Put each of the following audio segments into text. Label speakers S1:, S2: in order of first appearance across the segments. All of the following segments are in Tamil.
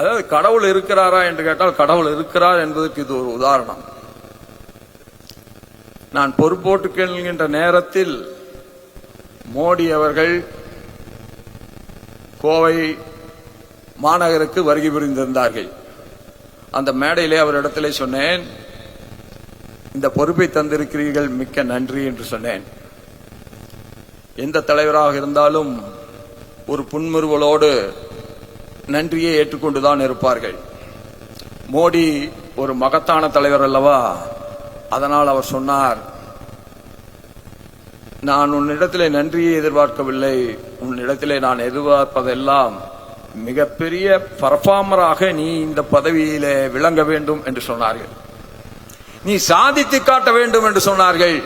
S1: அதாவது கடவுள் இருக்கிறாரா என்று கேட்டால் கடவுள் இருக்கிறார் என்பதற்கு இது ஒரு உதாரணம். நான் பொறுப்பேற்றுக்கொள்கின்ற நேரத்தில் மோடி அவர்கள் கோவை மாநகருக்கு வருகை புரிந்திருந்தார்கள். அந்த மேடையிலே அவரிடத்திலே சொன்னேன், இந்த பொறுப்பை தந்திருக்கிறீர்கள், மிக்க நன்றி என்று சொன்னேன். எந்த தலைவராக இருந்தாலும் ஒரு புன்முறுவலோடு நன்றியை ஏற்றுக்கொண்டுதான் இருப்பார்கள். மோடி ஒரு மகத்தான தலைவர் அல்லவா, அதனால் அவர் சொன்னார், நான் உன்னிடத்திலே நன்றியை எதிர்பார்க்கவில்லை, உன்னிடத்திலே நான் எதிர்பார்ப்பதெல்லாம் மிகப்பெரிய பர்ஃபார்மராக நீ இந்த பதவியிலே விளங்க வேண்டும் என்று சொன்னார்கள். நீ சாதித்து காட்ட வேண்டும் என்று சொன்னார்கள்.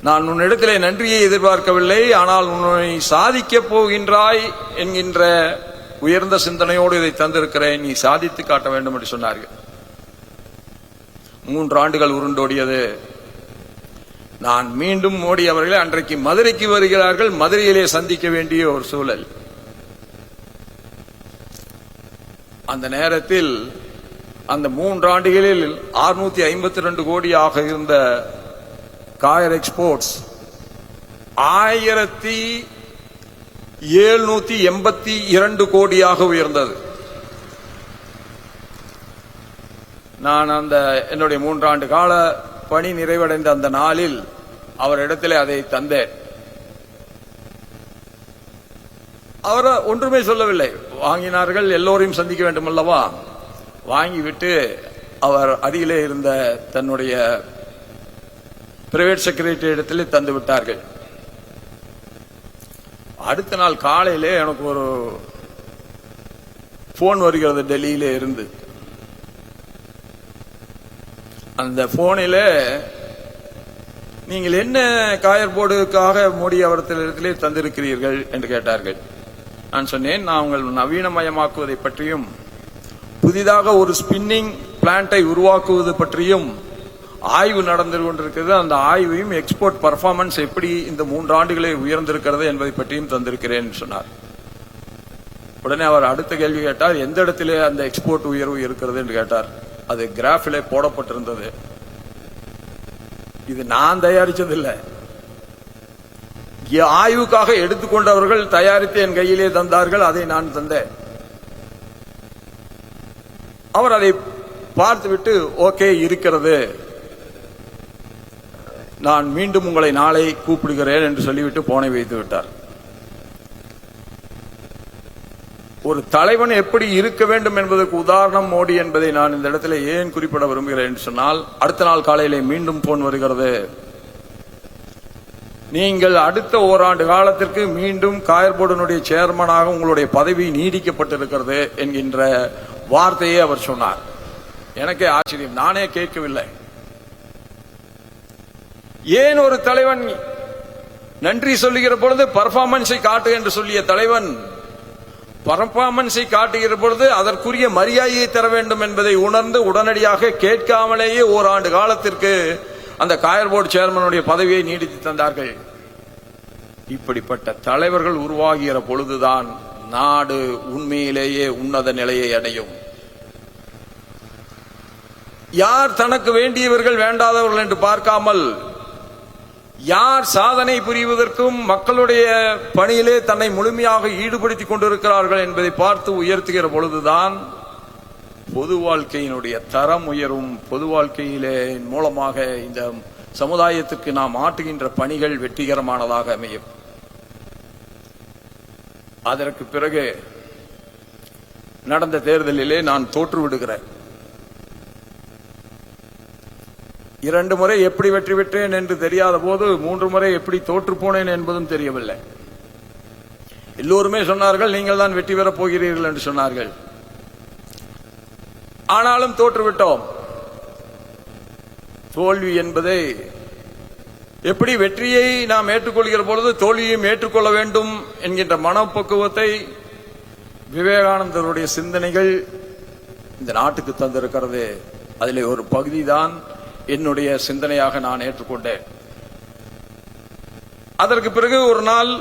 S1: நான் உன்னிடத்திலே நன்றியை எதிர்பார்க்கவில்லை, ஆனால் உன்னை சாதிக்க போகின்றாய் என்கின்ற உயர்ந்த சிந்தனையோடு இதை தந்திருக்கிறேன், நீ சாதித்து காட்ட வேண்டும் என்று சொன்னார்கள். 3 ஆண்டுகள் உருண்டோடியது. நான் மீண்டும் மோடி அவர்களை அன்றைக்கு மதுரைக்கு வருகிறார்கள், மதுரையிலே சந்திக்க வேண்டிய ஒரு சூழல். அந்த நேரத்தில் அந்த 3 ஆண்டுகளில் 652 கோடியாக இருந்த காயர் எக்ஸ்போர்ட்ஸ் 1782 கோடியாக உயர்ந்தது. நான் அந்த என்னுடைய 3 ஆண்டு கால பணி நிறைவடைந்த அந்த நாளில் அவரிடத்திலே அதை தந்தேன். அவர் ஒன்றுமே சொல்லவில்லை. வாங்கினார்கள், எல்லோரையும் சந்திக்க வேண்டும் அல்லவா, வாங்கிவிட்டு அவர் அருகிலே இருந்த தன்னுடைய பிரைவேட் செக்ரட்டரி இடத்திலே தந்து விட்டார்கள். அடுத்த நாள் காலையிலே எனக்கு ஒரு போன் வருகிறது டெல்லியிலே இருந்து. அந்த போனில நீங்கள் என்ன காயர் போர்டுக்காக மோடி அவர்களிடத்திலே தந்திருக்கிறீர்கள் என்று கேட்டார்கள். நான் சொன்னேன், நாங்கள் நவீனமயமாக்குவதை பற்றியும் புதிதாக ஒரு ஸ்பின்னிங் பிளான்ட்டை உருவாக்குவது பற்றியும் ஆய்வு நடந்து கொண்டிருக்கிறது. அந்த ஆய்வையும் எக்ஸ்போர்ட் பர்ஃபார்மன்ஸ் எப்படி இந்த 3 ஆண்டுகளில் உயர்ந்திருக்கிறது என்பதை பற்றியும் தந்திருக்கிறேன் என்று சொன்னார். உடனே அவர் அடுத்த கேள்வி கேட்டார், எந்த இடத்திலே அந்த எக்ஸ்போர்ட் உயர்வு இருக்கிறது என்று கேட்டார். அது கிராஃபிலே போடப்பட்டிருந்தது. இது நான் தயாரிச்சதில்லை, ஆய்வுக்காக எடுத்துக்கொண்டவர்கள் தயாரித்து என் கையிலே தந்தார்கள், அதை நான் தந்தேன். அவர் அதை பார்த்துவிட்டு ஓகே இருக்கிறது, நான் மீண்டும் உங்களை நாளை கூப்பிடுகிறேன் என்று சொல்லிவிட்டு போனை வைத்து விட்டார். ஒரு தலைவன் எப்படி இருக்க வேண்டும் என்பதற்கு உதாரணம் மோடி என்பதை நான் இந்த இடத்துல ஏன் குறிப்பிட விரும்புகிறேன் என்று சொன்னால், அடுத்த நாள் காலையிலே மீண்டும் போன் வருகிறது, நீங்கள் அடுத்த ஓராண்டு காலத்திற்கு மீண்டும் காயர் போர்டினுடைய சேர்மனாக உங்களுடைய பதவி நீடிக்கப்பட்டிருக்கிறது என்கின்ற வார்த்தையை அவர் சொன்னார். எனக்கே ஆச்சரியம், நானே கேட்கவில்லை. ஏன் ஒரு தலைவன் நன்றி சொல்லுகிற பொழுது பர்ஃபார்மன்ஸை காட்டு என்று சொல்லிய தலைவன் பர்ஃபார்மன்ஸை காட்டுகிற பொழுது அதற்குரிய மரியாதையை தர வேண்டும் என்பதை உணர்ந்து உடனடியாக கேட்காமலேயே ஓராண்டு காலத்திற்கு அந்த காயர் போர்டு சேர்மனுடைய பதவியை நீடித்து தந்தார்கள். இப்படிப்பட்ட தலைவர்கள் உருவாகிற பொழுதுதான் நாடு உண்மையிலேயே உன்னத நிலையை அடையும். யார் தனக்கு வேண்டியவர்கள் வேண்டாதவர்கள் என்று பார்க்காமல், யார் சாதனை புரிவதற்கும் மக்களுடைய பணியிலே தன்னை முழுமையாக ஈடுபடுத்திக் கொண்டிருக்கிறார்கள் என்பதை பார்த்து உயர்த்துகிற பொழுதுதான் பொது வாழ்க்கையினுடைய தரம் உயரும். பொது வாழ்க்கையிலே மூலமாக இந்த சமுதாயத்திற்கு நாம் ஆற்றுகின்ற பணிகள் வெற்றிகரமானதாக அமையும். அதற்கு பிறகு நடந்த தேர்தலிலே நான் தோற்று விடுகிறேன். 2 முறை எப்படி வெற்றி பெற்றேன் என்று தெரியாத போது 3 முறை எப்படி தோற்று போனேன் என்பதும் தெரியவில்லை. எல்லோருமே சொன்னார்கள், நீங்கள் தான் வெற்றி பெறப் போகிறீர்கள் என்று சொன்னார்கள். ஆனாலும் தோற்றுவிட்டோம். தோல்வி என்பதை எப்படி வெற்றியை நாம் ஏற்றுக்கொள்கிற பொழுது தோல்வியையும் ஏற்றுக்கொள்ள வேண்டும் என்கின்ற மனப்பக்குவத்தை விவேகானந்தருடைய சிந்தனைகள் இந்த நாட்டுக்கு தந்திருக்கிறது. அதிலே ஒரு பகுதி தான் என்னுடைய சிந்தனையாக நான் ஏற்றுக்கொண்டேன். அதற்கு பிறகு ஒரு நாள்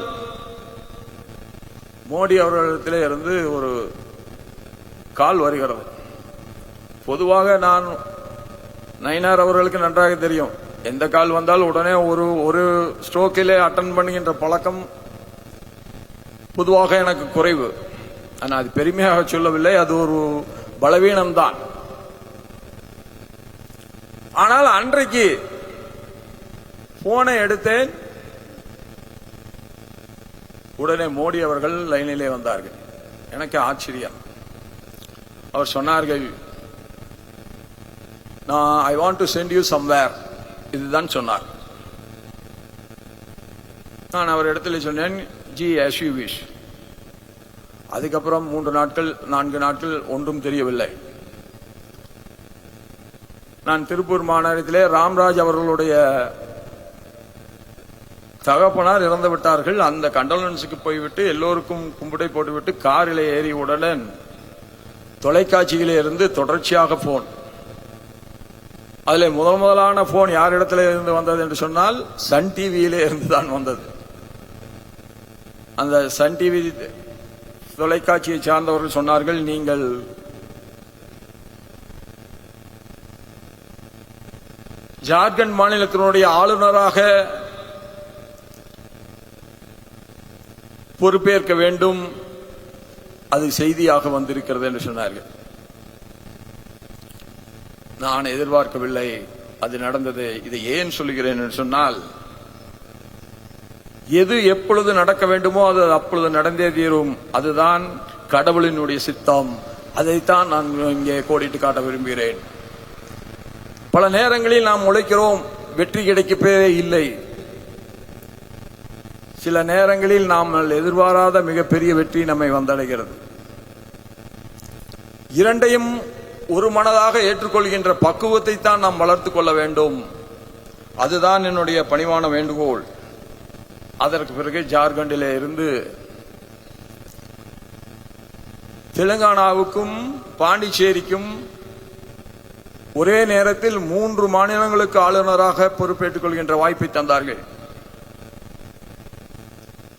S1: மோடி அவர்களிடத்திலே இருந்து ஒரு கால் வருகிறது. பொதுவாக நான் நயினார் அவர்களுக்கு நன்றாக தெரியும், எந்த கால் வந்தால் உடனே ஒரு ஸ்ட்ரோக்கிலே அட்டன் பண்ணுகின்ற பழக்கம் பொதுவாக எனக்கு குறைவு. ஆனால் அது பெருமையாக சொல்லவில்லை, அது ஒரு பலவீனம்தான். ஆனால் அன்றைக்கு போனை எடுத்தேன், உடனே மோடி அவர்கள் லைனிலே வந்தார்கள். எனக்கு ஆச்சரியம். அவர் சொன்னார்கள், நான் I want to send you somewhere, இதுதான் சொன்னார். நான் அவர் இடத்துல சொன்னேன், ஜி as you wish. அதுக்கப்புறம் 4 நாட்கள் ஒன்றும் தெரியவில்லை. நான் திருப்பூர் மாநகரத்திலே ராம்ராஜ் அவர்களுடைய தகப்பனார் இறந்து விட்டார்கள். அந்த கண்டோலன்ஸுக்கு போய்விட்டு எல்லோருக்கும் கும்பிடை போட்டுவிட்டு காரிலே ஏறி உடனே தொலைக்காட்சியிலே இருந்து தொடர்ச்சியாக போன். அதில் முதலான போன் யாரிடத்திலே இருந்து வந்தது என்று சொன்னால் சன் டிவியிலே இருந்து தான் வந்தது. அந்த சன் டிவி தொலைக்காட்சியை சார்ந்தவர்கள் சொன்னார்கள், நீங்கள் ஜார்க்கண்ட் மாநிலத்தினுடைய ஆளுநராக பொறுப்பேற்க வேண்டும், அது செய்தியாக வந்திருக்கிறது என்று சொன்னார்கள். நான் எதிர்பார்க்கவில்லை, அது நடந்தது. இதை ஏன் சொல்லுகிறேன் என்று சொன்னால், எது எப்பொழுது நடக்க வேண்டுமோ அது அப்பொழுது நடந்தே தீரும். அதுதான் கடவுளினுடைய சித்தம். அதைத்தான் நான் இங்கே கோடிட்டு காட்ட விரும்புகிறேன். பல நேரங்களில் நாம் உழைக்கிறோம், வெற்றி கிடைக்கவே இல்லை. சில நேரங்களில் நாம் எதிர்பாராத மிகப்பெரிய வெற்றி நம்மை வந்தடைகிறது. இரண்டையும் ஒரு மனதாக ஏற்றுக்கொள்கின்ற பக்குவத்தை தான் நாம் வளர்த்துக் கொள்ள வேண்டும். அதுதான் என்னுடைய பணிவான வேண்டுகோள். அதற்கு பிறகு ஜார்க்கண்டிலே இருந்து தெலுங்கானாவுக்கும் பாண்டிச்சேரிக்கும் ஒரே நேரத்தில் 3 மாநிலங்களுக்கு ஆளுநராக பொறுப்பேற்றுக் கொள்கின்ற வாய்ப்பை தந்தார்கள்.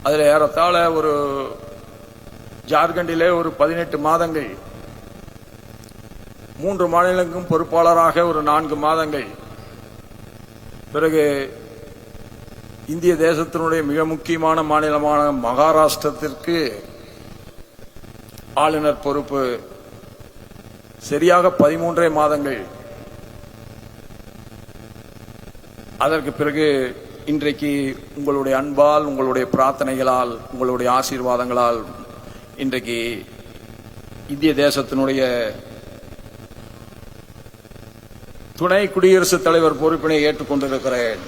S1: அதில் ஏறத்தாழ ஜார்க்கண்டிலே 18 மாதங்கள், 3 மாநிலங்களுக்கும் பொறுப்பாளராக 4 மாதங்கள், பிறகு இந்திய தேசத்தினுடைய மிக முக்கியமான மாநிலமான மகாராஷ்டிரத்திற்கு ஆளுநர் பொறுப்பு, சரியாக 13 மாதங்கள். அதற்கு பிறகு இன்றைக்கு உங்களுடைய அன்பால், உங்களுடைய பிரார்த்தனைகளால், உங்களுடைய ஆசீர்வாதங்களால் இன்றைக்கு இந்திய தேசத்தினுடைய துணை குடியரசுத் தலைவர் பொறுப்பினை ஏற்றுக்கொண்டிருக்கிறேன்.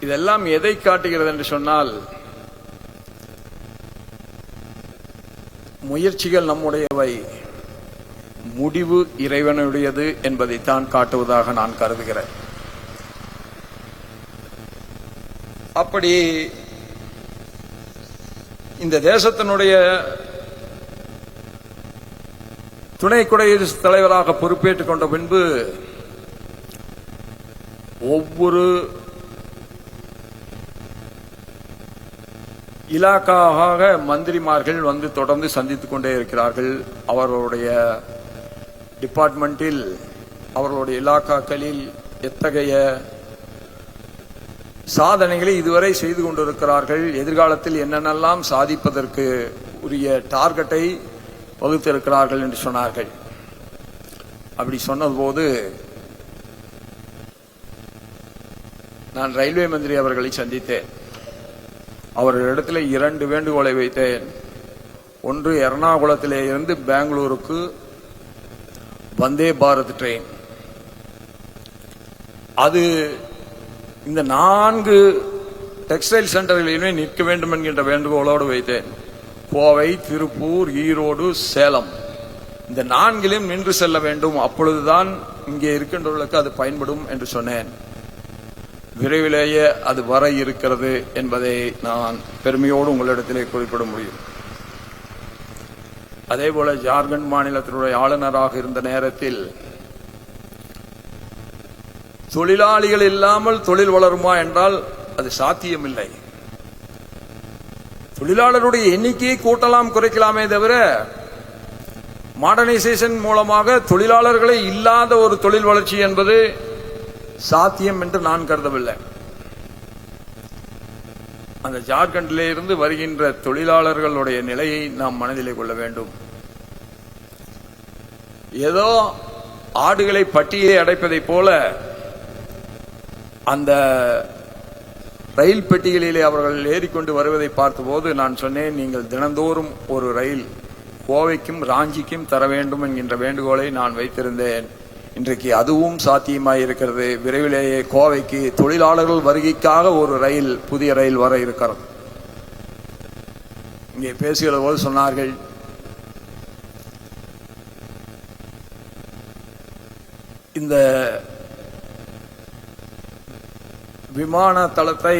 S1: இதெல்லாம் எதை காட்டுகிறது என்று சொன்னால், முயற்சிகள் நம்முடையவை, முடிவு இறைவனுடையது என்பதைத்தான் காட்டுவதாக நான் கருதுகிறேன். அப்படி இந்த தேசத்தினுடைய துணை குடியரசுத் தலைவராக பொறுப்பேற்றுக் கொண்ட பின்பு ஒவ்வொரு இலாக்காவாக மந்திரிமார்கள் வந்து தொடர்ந்து சந்தித்துக் கொண்டே இருக்கிறார்கள். அவர்களுடைய டிபார்ட்மெண்டில், அவர்களுடைய இலாக்காக்களில் எத்தகைய சாதனைகளை இதுவரை செய்து கொண்டிருக்கிறார்கள், எதிர்காலத்தில் என்னென்னலாம் சாதிப்பதற்கு உரிய டார்கெட்டை வகுத்திருக்கிறார்கள் என்று சொன்னார்கள். அப்படி சொன்னபோது நான் ரயில்வே மந்திரி அவர்களை சந்தித்தேன். அவர்களிடத்தில் 2 வேண்டுகோளை வைத்தேன். ஒன்று, எர்ணாகுளத்திலே இருந்து பெங்களூருக்கு வந்தே பாரத் ட்ரெயின், அது இந்த 4 டெக்ஸ்டைல் சென்டர்களிலுமே நிற்க வேண்டும் என்கின்ற வேண்டுகோளோடு வைத்தேன். கோவை, திருப்பூர், ஈரோடு, சேலம், இந்த 4லும் நின்று செல்ல வேண்டும். அப்பொழுதுதான் இங்கே இருக்கின்றவர்களுக்கு அது பயன்படும் என்று சொன்னேன். விரைவிலேயே அது வர இருக்கிறது என்பதை நான் பெருமையோடு உங்களிடத்திலே குறிப்பிட முடியும். அதேபோல ஜார்க்கண்ட் மாநிலத்தினுடைய ஆளுநராக இருந்த நேரத்தில் தொழிலாளிகள் இல்லாமல் தொழில் வளருமா என்றால் அது சாத்தியமில்லை. தொழிலாளருடைய எண்ணிக்கையை கூட்டலாம் குறைக்கலாமே தவிர மாடர்னைசேஷன் மூலமாக தொழிலாளர்களே இல்லாத ஒரு தொழில் வளர்ச்சி என்பது சாத்தியம் என்று நான் கருதவில்லை. அந்த ஜார்க்கண்டிலே இருந்து வருகின்ற தொழிலாளர்களுடைய நிலையை நாம் மனதிலே கொள்ள வேண்டும். ஏதோ ஆடுகளை பட்டியை அடைப்பதை போல அந்த ரயில் பெட்டிகளிலே அவர்கள் ஏறிக்கொண்டு வருவதை பார்த்தபோது நான் சொன்னேன், நீங்கள் தினந்தோறும் ஒரு ரயில் கோவைக்கும் ராஞ்சிக்கும் தர வேண்டும் என்கின்ற வேண்டுகோளை நான் வைத்திருந்தேன். இன்றைக்கு அதுவும் சாத்தியமாயிருக்கிறது. விரைவிலேயே கோவைக்கு தொழிலாளர்கள் வருகைக்காக ஒரு ரயில், புதிய ரயில் வர இருக்கிறது. இங்கே பேசுகிற போது சொன்னார்கள், இந்த விமான தளத்தை,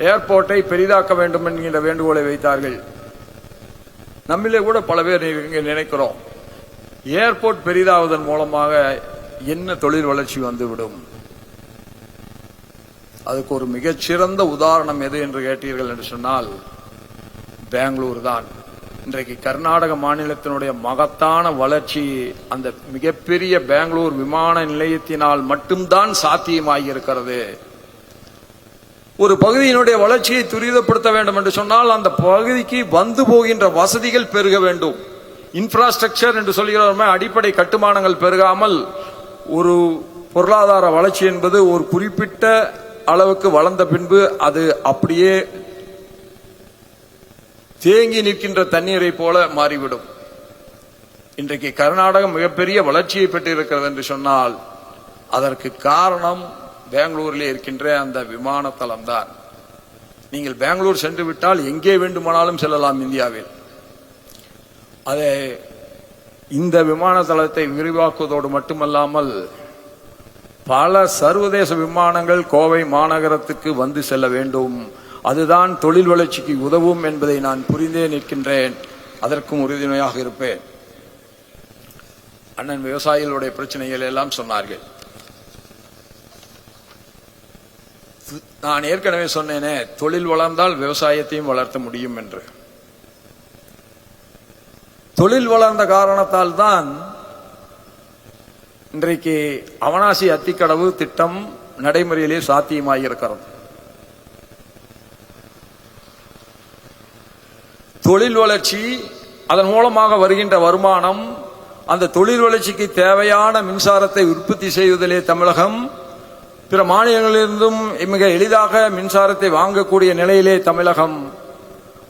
S1: ஏர்போர்ட்டை பெரிதாக்க வேண்டும் என்கின்ற வேண்டுகோளை வைத்தார்கள். நம்மிலே கூட பல பேர் நினைக்கிறோம், ஏர்போர்ட் பெரிதாவதன் மூலமாக என்ன தொழில் வளர்ச்சி வந்துவிடும். அதுக்கு ஒரு மிகச்சிறந்த உதாரணம் எது என்று கேட்டீர்கள் என்று சொன்னால் பெங்களூர் தான். இன்றைக்கு கர்நாடக மாநிலத்தினுடைய மகத்தான வளர்ச்சி அந்த மிகப்பெரிய பெங்களூர் விமான நிலையத்தினால் மட்டும்தான் சாத்தியமாகியிருக்கிறது. ஒரு பகுதியினுடைய வளர்ச்சியை துரிதப்படுத்த வேண்டும் என்று சொன்னால் அந்த பகுதிக்கு வந்து போகின்ற வசதிகள் பெருக வேண்டும். இன்ஃப்ராஸ்ட்ரக்சர் என்று சொல்கிறோமே, அடிப்படை கட்டுமானங்கள் பெருகாமல் ஒரு பொருளாதார வளர்ச்சி என்பது ஒரு குறிப்பிட்ட அளவுக்கு வளர்ந்த பின்பு அது அப்படியே தேங்கி நிற்கின்ற தண்ணீரை போல மாறிவிடும். இன்றைக்கு கர்நாடகம் மிகப்பெரிய வளர்ச்சியை பெற்றிருக்கிறது என்று சொன்னால் அதற்கு காரணம் பெங்களூரில் இருக்கின்ற அந்த விமான தளம் தான். நீங்கள் பெங்களூர் சென்று விட்டால் எங்கே வேண்டுமானாலும் செல்லலாம் இந்தியாவில். அதை இந்த விமான தளத்தை விரிவாக்குவதோடு மட்டுமல்லாமல் பல சர்வதேச விமானங்கள் கோவை மாநகரத்துக்கு வந்து செல்ல வேண்டும். அதுதான் தொழில் வளர்ச்சிக்கு உதவும் என்பதை நான் புரிந்தே நிற்கின்றேன். அதற்கும் உறுதுணையாக இருப்பேன். அண்ணன் விவசாயிகளுடைய பிரச்சனைகள் எல்லாம் சொன்னார்கள். நான் ஏற்கனவே சொன்னேனே, தொழில் வளர்ந்தால் விவசாயத்தையும் வளர்த்த முடியும் என்று. தொழில் வளர்ந்த காரணத்தால் தான் இன்றைக்கு அவனாசி அத்திக்கடவு திட்டம் நடைமுறையிலே சாத்தியமாகியிருக்கிறது. தொழில் வளர்ச்சி, அதன் மூலமாக வருகின்ற வருமானம், அந்த தொழில் வளர்ச்சிக்கு தேவையான மின்சாரத்தை உற்பத்தி செய்வதிலே தமிழகம் பிற மாநிலங்களிலிருந்தும் மிக எளிதாக மின்சாரத்தை வாங்கக்கூடிய நிலையிலே தமிழகம்.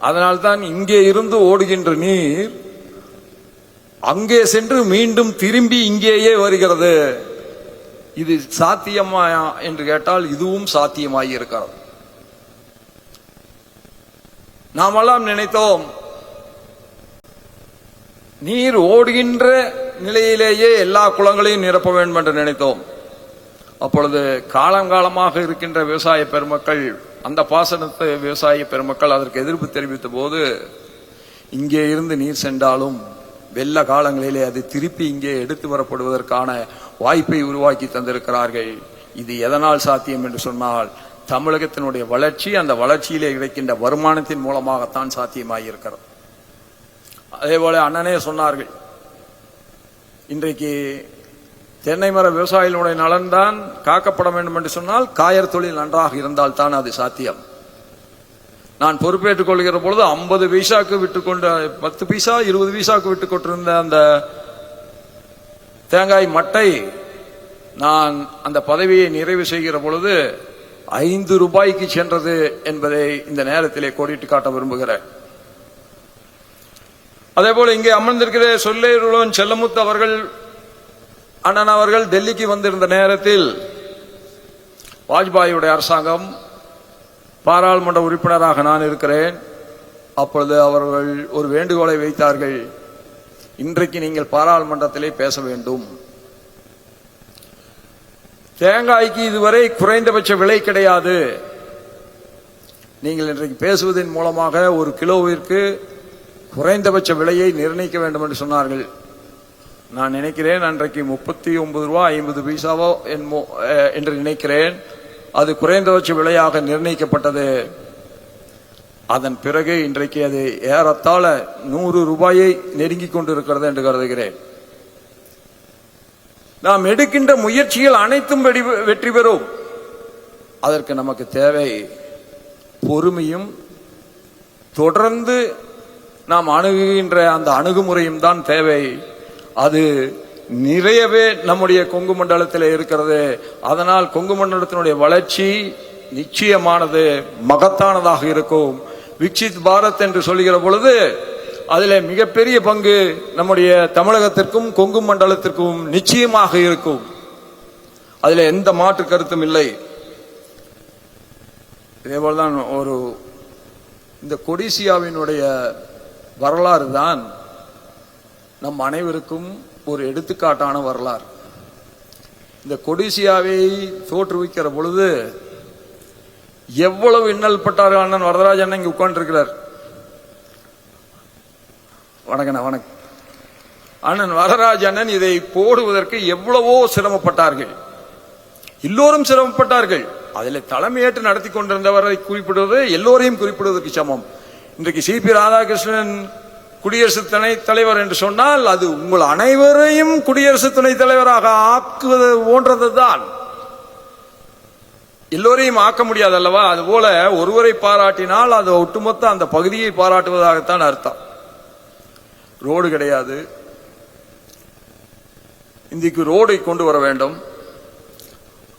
S1: அதனால்தான் இங்கே இருந்து ஓடுகின்ற நீர் அங்கே சென்று மீண்டும் திரும்பி இங்கேயே வருகிறது. இது சாத்தியமா என்று கேட்டால் இதுவும் சாத்தியமாகி இருக்கிறது. நாமெல்லாம் நினைத்தோம், நீர் ஓடுகின்ற நிலையிலேயே எல்லா குளங்களையும் நிரப்ப வேண்டும் என்று நினைத்தோம். அப்பொழுது காலங்காலமாக இருக்கின்ற விவசாய பெருமக்கள், அந்த பாசனத்தை விவசாய பெருமக்கள் அதற்கு எதிர்ப்பு தெரிவித்த போது, இங்கே இருந்து நீர் சென்றாலும் வெள்ள காலங்களிலே அது திருப்பி இங்கே எடுத்து வரப்படுவதற்கான வாய்ப்பை உருவாக்கி தந்திருக்கிறார்கள். இது எதனால் சாத்தியம் என்று சொன்னால் தமிழகத்தினுடைய வளர்ச்சி, அந்த வளர்ச்சியிலே கிடைக்கின்ற வருமானத்தின் மூலமாகத்தான் சாத்தியமாகியிருக்கிறது. அதே போல அண்ணனே சொன்னார்கள், இன்றைக்கு தென்னை மர விவசாயிகளுடைய நலன்தான் காக்கப்பட வேண்டும் என்று சொன்னால் காயர் தொழில் நன்றாக இருந்தால் தான் அது சாத்தியம். நான் பொறுப்பேற்றுக் கொள்கிற பொழுது 50 பைசாக்கு விட்டுக்கொண்ட 10 பைசா 20 பைசாக்கு விட்டுக் கொண்டிருந்த அந்த தேங்காய் மட்டை நான் அந்த பதவியை நிறைவு செய்கிற பொழுது 5 ரூபாய்க்கு சென்றது என்பதை இந்த நேரத்திலே கோடிட்டு காட்ட விரும்புகிறேன். அதே போல இங்கே அமர்ந்திருக்கிற சொல்லேருளன் செல்லமுத்து அவர்கள், அண்ணன் அவர்கள் டெல்லிக்கு வந்திருந்த நேரத்தில் வாஜ்பாயுடைய அரசாங்கம், பாராளுமன்ற உறுப்பினராக நான் இருக்கிறேன். அப்பொழுது அவர்கள் ஒரு வேண்டுகோளை வைத்தார்கள், இன்றைக்கு நீங்கள் பாராளுமன்றத்திலே பேச வேண்டும். தேங்காய்க்கு இதுவரை குறைந்தபட்ச விலை கிடையாது. நீங்கள் இன்றைக்கு பேசுவதன் மூலமாக ஒரு கிலோவிற்கு குறைந்தபட்ச விலையை நிர்ணயிக்க வேண்டும் என்று சொன்னார்கள். நான் நினைக்கிறேன் அன்றைக்கு 39 ரூபா 50 பைசாவோ என்று நினைக்கிறேன். அது குறைந்தபட்ச விலையாக நிர்ணயிக்கப்பட்டது. அதன் பிறகு இன்றைக்கு அது ஏறத்தாழ 100 ரூபாயை நெருங்கிக் கொண்டிருக்கிறது என்று கருதுகிறேன். நாம் எடுக்கின்ற முயற்சிகள் அனைத்தும் வெற்றி பெறும். அதற்கு நமக்கு தேவை பொறுமையும் தொடர்ந்து நாம் அணுகுகின்ற அந்த அணுகுமுறையும் தான் தேவை. அது நிறையவே நம்முடைய கொங்கு மண்டலத்தில் இருக்கிறது. அதனால் கொங்கு மண்டலத்தினுடைய வளர்ச்சி நிச்சயமானது மகத்தானதாக இருக்கும். விக்சித் பாரத் என்று சொல்லுகிற பொழுது அதில் மிகப்பெரிய பங்கு நம்முடைய தமிழகத்திற்கும் கொங்கு மண்டலத்திற்கும் நிச்சயமாக இருக்கும். அதில் எந்த மாற்று கருத்தும் இல்லை. இதேபோல்தான் இந்த கொடிசியாவினுடைய வரலாறு தான் நம் அனைவருக்கும் ஒரு எடுத்துக்காட்டான வரலாறு. இந்த கொடிசியாவை தோற்றுவிக்கிற பொழுது எவ்வளவு இன்னல் பட்டார்கள். அண்ணன் வரதராஜ் அண்ணன் இங்க உட்கார்ந்து இருக்கிறார். வணக்கம். அண்ணன் வரதராஜ் அண்ணன் இதை போடுவதற்கு எவ்வளவோ சிரமப்பட்டார்கள். எல்லோரும் சிரமப்பட்டார்கள். அதில் தலைமையேற்று நடத்தி கொண்டிருந்தவரை குறிப்பிடுவது எல்லோரையும் குறிப்பிடுவதற்கு சமம். இன்றைக்கு சிபி ராதாகிருஷ்ணன் குடியரசு துணைத் தலைவர் என்று சொன்னால் அது உங்கள் அனைவரையும் குடியரசு துணைத் தலைவராக ஆக்குவது போன்றதுதான். எல்லோரையும் ஆக்க முடியாது அல்லவா? அதுபோல ஒருவரை பாராட்டினால் அது ஒட்டுமொத்த அந்த பகுதியை பாராட்டுவதாகத்தான் அர்த்தம். ரோடு கிடையாது. இந்திக்கு ரோடை கொண்டு வர வேண்டும்.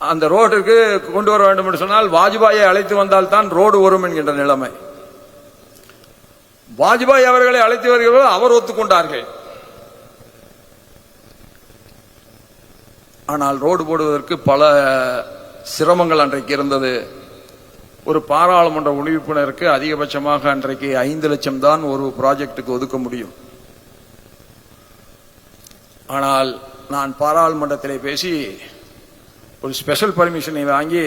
S1: அந்த ரோடுக்கு கொண்டு வர வேண்டும் என்று சொன்னால் வாஜ்பாயை அழைத்து வந்தால் தான் ரோடு வரும் என்கின்ற நிலைமை. வாஜ்பாய் அவர்களை அழைத்து வருகிறவர்கள் அவர் ஒத்துக்கொண்டார்கள். ஆனால் ரோடு போடுவதற்கு பல சிரமங்கள் அன்றைக்கு இருந்தது. ஒரு பாராளுமன்ற உறுப்பினருக்கு அதிகபட்சமாக அன்றைக்கு 5 லட்சம் தான் ஒரு ப்ராஜெக்டுக்கு ஒதுக்க முடியும். ஆனால் நான் பாராளுமன்றத்திலே பேசி ஒரு ஸ்பெஷல் பர்மிஷனை வாங்கி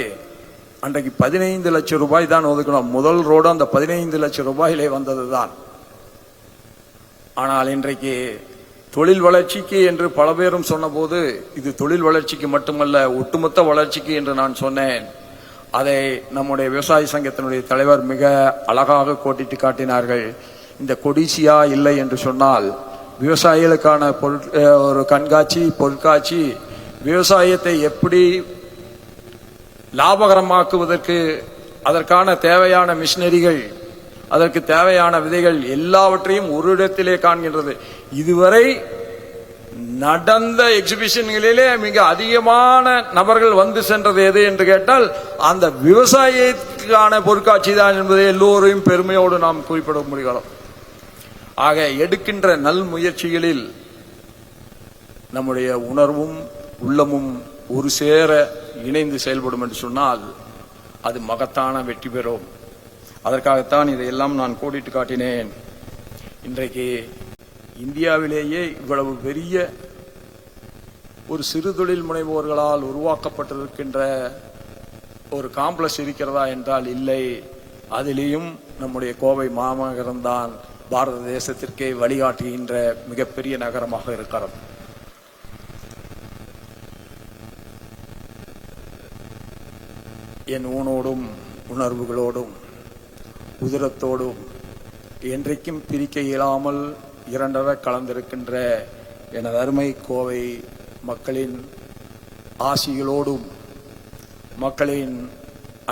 S1: அன்றைக்கு 15 லட்சம் ரூபாய் தான் ஒதுக்கணும். முதல் ரோடு அந்த 15 லட்சம் ரூபாயிலே வந்ததுதான். ஆனால் இன்றைக்கு தொழில் வளர்ச்சிக்கு என்று பல பேரும் சொன்ன போது இது தொழில் வளர்ச்சிக்கு மட்டுமல்ல ஒட்டுமொத்த வளர்ச்சிக்கு என்று நான் சொன்னேன். அதை நம்முடைய விவசாய சங்கத்தினுடைய தலைவர் மிக அழகாக கோட்டிட்டு காட்டினார்கள். இந்த கொடிசியா இல்லை என்று சொன்னால் விவசாயிகளுக்கான ஒரு கண்காட்சி, பொருட்காட்சி, விவசாயத்தை எப்படி லாபகரமாக்குவதற்கு அதற்கான தேவையான மிஷினரிகள், அதற்கு தேவையான விதைகள் எல்லாவற்றையும் ஒரு இடத்திலே காண்கின்றது. இதுவரை நடந்த எக்ஸிபிஷன்களிலே மிக அதிகமான நபர்கள் வந்து சென்றது எது என்று கேட்டால் அந்த விவசாயத்துக்கான பொருட்காட்சி தான் என்பதை எல்லோரையும் பெருமையோடு நாம் குறிப்பிட முடியும். ஆக எடுக்கின்ற நல் முயற்சிகளில் நம்முடைய உணர்வும் உள்ளமும் ஒரு சேர இணைந்து செயல்படும் என்று சொன்னால் அது மகத்தான வெற்றி பெறும். அதற்காகத்தான் இதையெல்லாம் நான் கோடிட்டு காட்டினேன். இன்றைக்கு இந்தியாவிலேயே இவ்வளவு பெரிய ஒரு சிறு தொழில் முனைவோர்களால் உருவாக்கப்பட்டிருக்கின்ற ஒரு காம்ப்ளெக்ஸ் இருக்கிறதா என்றால் இல்லை. அதிலேயும் நம்முடைய கோவை மாநகரம்தான் பாரத தேசத்திற்கே வழிகாட்டுகின்ற மிகப்பெரிய நகரமாக இருக்கிறது. என் ஊனோடும் உணர்வுகளோடும் உதிரத்தோடும் என்றைக்கும் பிரிக்க இயலாமல் இரண்டர கலந்திருக்கின்ற எனது அருமை கோவை மக்களின் ஆசிகளோடும் மக்களின்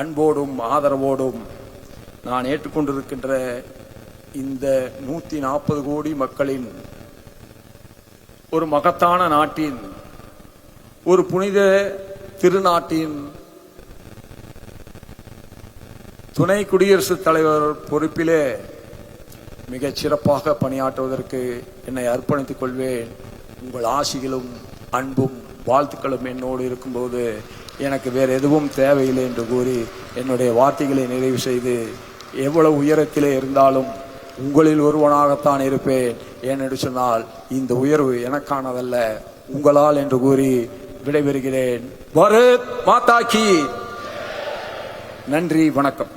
S1: அன்போடும் ஆதரவோடும் நான் ஏற்றுக்கொண்டிருக்கின்ற இந்த 140 கோடி மக்களின் ஒரு மகத்தான நாட்டின் ஒரு புனித திருநாட்டின் துணை குடியரசுத் தலைவர் பொறுப்பிலே மிகச் சிறப்பாக பணியாற்றுவதற்கு என்னை அர்ப்பணித்துக் கொள்வேன். உங்கள் ஆசிகளும் அன்பும் வாழ்த்துக்களும் என்னோடு இருக்கும்போது எனக்கு வேறு எதுவும் தேவையில்லை என்று கூறி என்னுடைய வார்த்தைகளை நிறைவு செய்து, எவ்வளவு உயரத்திலே இருந்தாலும் உங்களில் ஒருவனாகத்தான் இருப்பேன். ஏனென்று சொன்னால் இந்த உயர்வு எனக்கானதல்ல, உங்களால் என்று கூறி விடைபெறுகிறேன். பாரத் மாதா கி. நன்றி, வணக்கம்.